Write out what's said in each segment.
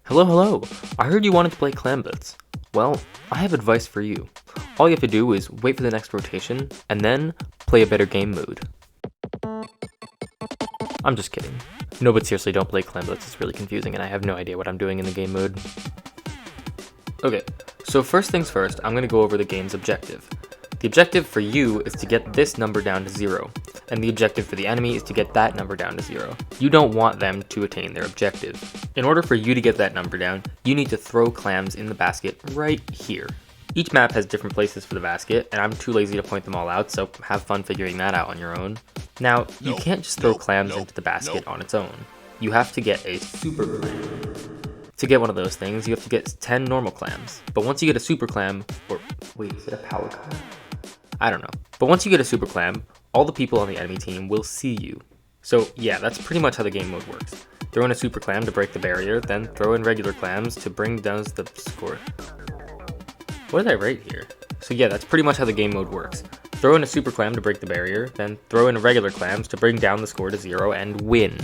Hello, hello! I heard you wanted to play Clam Blitz. Well, I have advice for you. All you have to do is wait for the next rotation, and then play a better game mode. I'm just kidding. No, but seriously, don't play Clam Blitz, it's really confusing and I have no idea what I'm doing in the game mode. Okay, so first things first, I'm going to go over the game's objective. The objective for you is to get this number down to 0, and the objective for the enemy is to get that number down to 0. You don't want them to attain their objective. In order for you to get that number down, you need to throw clams in the basket right here. Each map has different places for the basket, and I'm too lazy to point them all out, so have fun figuring that out on your own. Now, you can't just throw clams into the basket on its own. You have to get a super clam. To get one of those things, you have to get 10 normal clams. But once you get a super clam, or wait, is it a power clam? I don't know. But once you get a super clam, all the people on the enemy team will see you. So yeah, that's pretty much how the game mode works. Throw in a super clam to break the barrier, then throw in regular clams to bring down the score. What did I write here? So yeah, that's pretty much how the game mode works. Throw in a super clam to break the barrier, then throw in regular clams to bring down the score to 0 and win.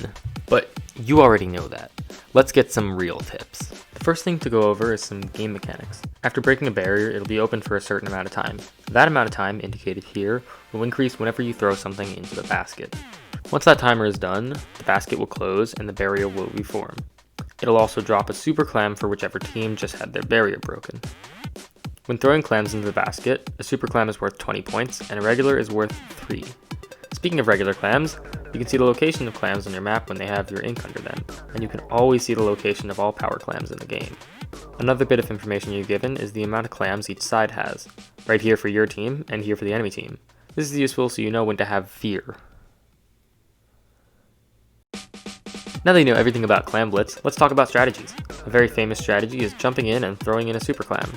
But you already know that. Let's get some real tips. The first thing to go over is some game mechanics. After breaking a barrier, it'll be open for a certain amount of time. That amount of time, indicated here, will increase whenever you throw something into the basket. Once that timer is done, the basket will close and the barrier will reform. It'll also drop a super clam for whichever team just had their barrier broken. When throwing clams into the basket, a super clam is worth 20 points and a regular is worth 3. Speaking of regular clams, you can see the location of clams on your map when they have your ink under them, and you can always see the location of all power clams in the game. Another bit of information you're given is the amount of clams each side has, right here for your team and here for the enemy team. This is useful so you know when to have fear. Now that you know everything about Clam Blitz, let's talk about strategies. A very famous strategy is jumping in and throwing in a super clam.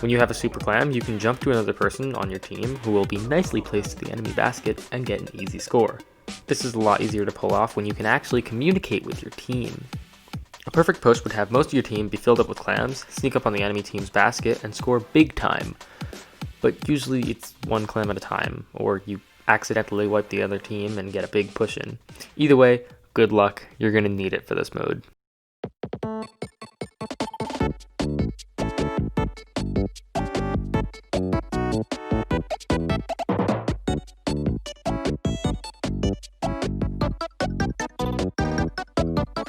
When you have a super clam, you can jump to another person on your team who will be nicely placed to the enemy basket and get an easy score. This is a lot easier to pull off when you can actually communicate with your team. A perfect push would have most of your team be filled up with clams, sneak up on the enemy team's basket, and score big time. But usually it's one clam at a time, or you accidentally wipe the other team and get a big push in. Either way, good luck, you're going to need it for this mode.